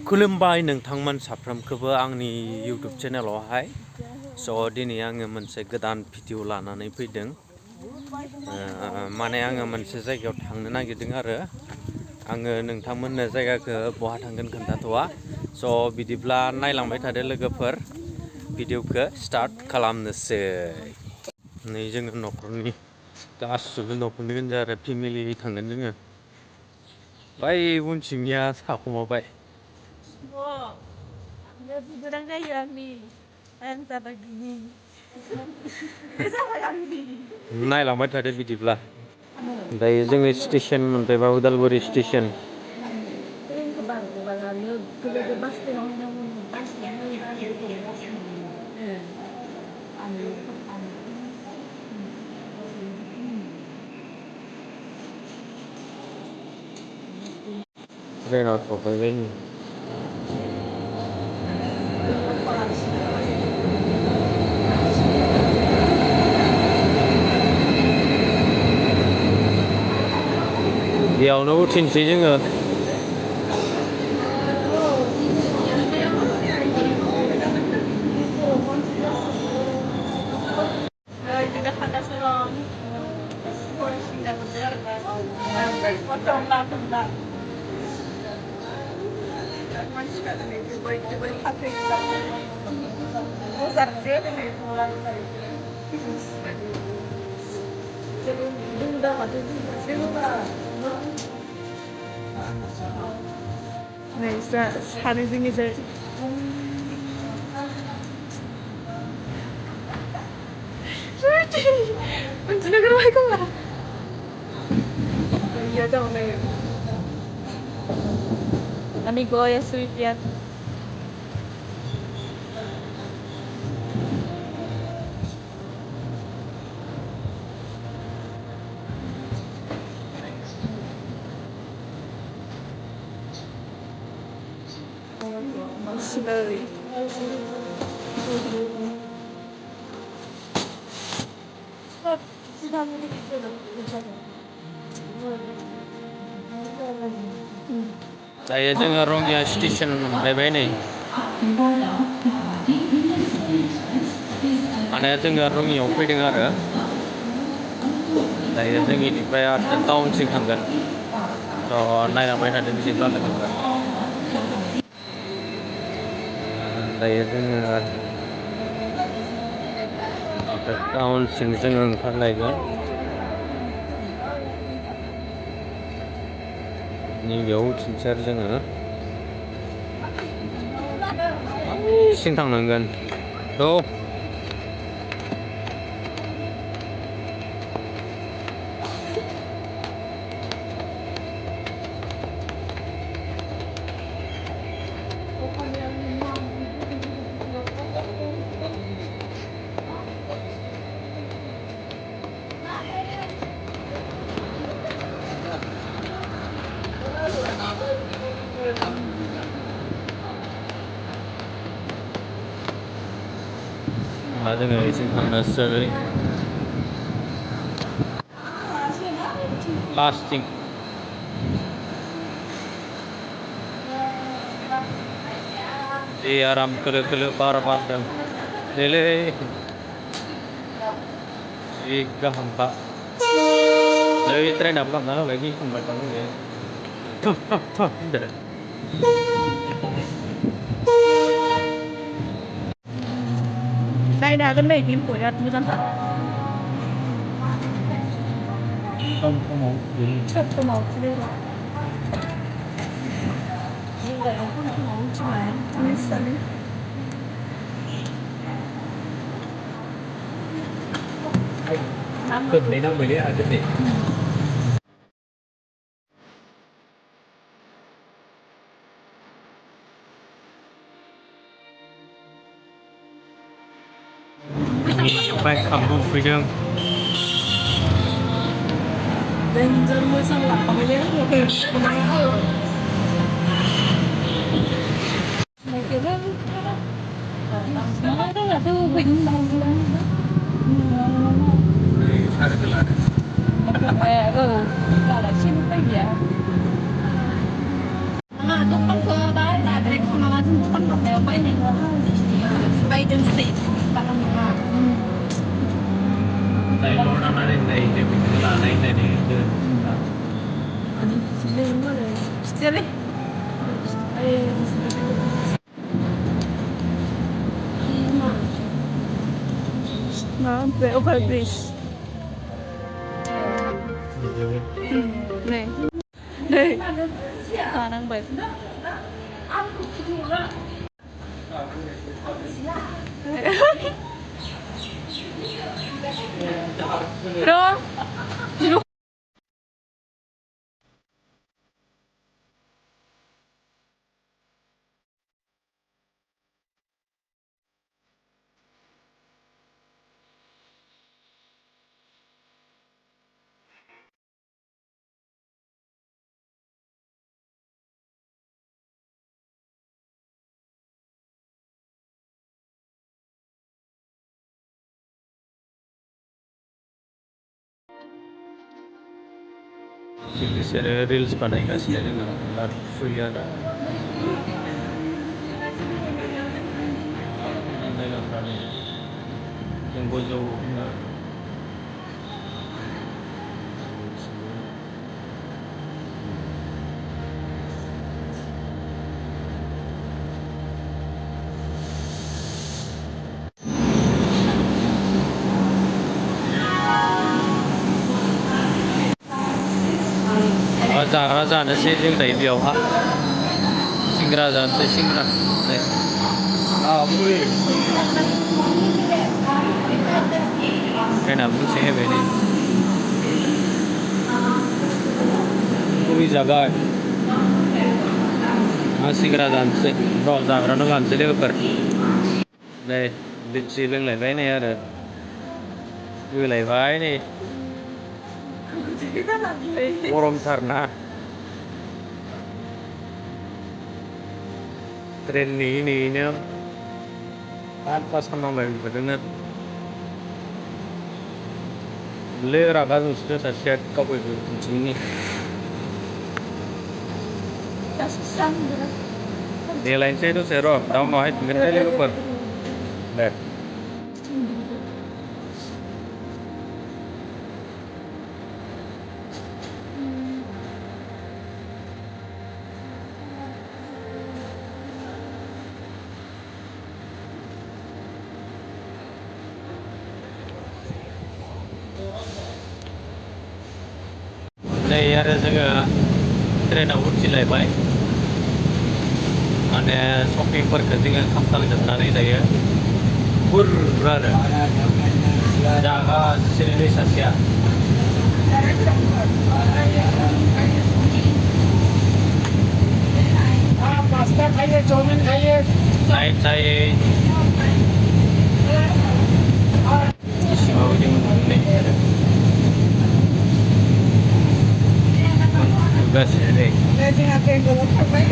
खुलुमबाय नोंथांमोन साफ्रोमखौबो आंनि इउटुब चेनेलावहाय दिनै आङो मोनसे गोदान भिडिअ लानानै फैदों। माने आङो मोनसे जायगायाव थांनो नागिरदों आरो आङो नोंथांमोननो जायगाखौ बहा थांगोन खोन्थाथ'वा। बिदिब्ला नायलांबाय थादो लोगोफोर, भिडिअखौ स्टार्ट खालामनोसै। नै जोङो न'खरनि गासिबो न'खरनि गोनजा आरो फेमिलि थांगोन जोङो। बै उनथिंनिया साखुमाबाय। गोदान जायो आंनि आं जाबाय बिनि नायलांबाय थादो बिदिब्ला। दायो जोङो स्टेसन मोनफैबा उदालगुरि स्टेसन। ट्रेनाव सफैबाय नै। बेयावनो उथिनोसै जोङो। सानै जोंनिजाय untungnya kenapa kau lah? Iya dong nih. Amigo ya Sufian. Slowly. दायो जोङो रङिया स्टेसन मोनफैबाय नै। माने जोङो रङियाव फैदों आरो दायो जों इनिफ्राय आरो टाउनसिम थांगोन। नायलांबाय थादो बिदिब्ला लोगोफोर। दायो जोङो टाउनसिम जोङो ओंखारलायगोन। नैबेयाव उथिनोसै आरो जोङो। सिं थांनांगोन थ'। जोङो इथिं थांनोसै लास्टथिं। जि आराम खोलो खोलो बार बारदों नैलै जि गाहामखा। नै ट्रेनाबो गाबना होबाय गिखांबाय थार आङो। थुब थुब थुब होनदो। नायनो हागोन नै बिराद मोजांथार। बाइक खाबु फैदों। Danger motion là không biết này kiểu nó rất là thư bình là xin tay giả. Lúc không cơ Bay trên xịt bạn làm mà Đây lỗ nó lên đây thì mình cứ là lên đây để đưa lên quá rồi still đi nó về overbridge này đây đang bật Rồi. बिसोरो reels बानायगासिनो जोङो बिराद फैयो आरो जायगाफ्रानो जों गोजौ जाग्रा जानोसै जों दायो बेयावहा सिंग्रा जानोसै सिंग्रा Cái nào cũng sẽ về đi Ui giời ơi Singra जानोसै र' जाग्रानो लानोसै लोगोफोर नै लिचि लोंलायबाय नै आरो होलायबाय नै गरमथारना ट्रेन नेयै नेयैनो सानफा साननांबाय बेफोरजोंनो ले रागा जोंसोदों सासेया गावबायबो बिथिंनि देलायनोसै दसे र' दा उनावहाय थांगोनसै लोगोफोर दे नै आरो जोङो ट्रेनाव उथिलायबाय माने शपिंफोरखौ जोङो खालामजोबनानै दायो बुर आरो जागासिनो दै सासेया पास्ता खाइए चाउमीन खाइए लाइन जायै सिङाव जों नै आरो नुगासिनो नै जोंहा ट्रेन गोलाव थांबाय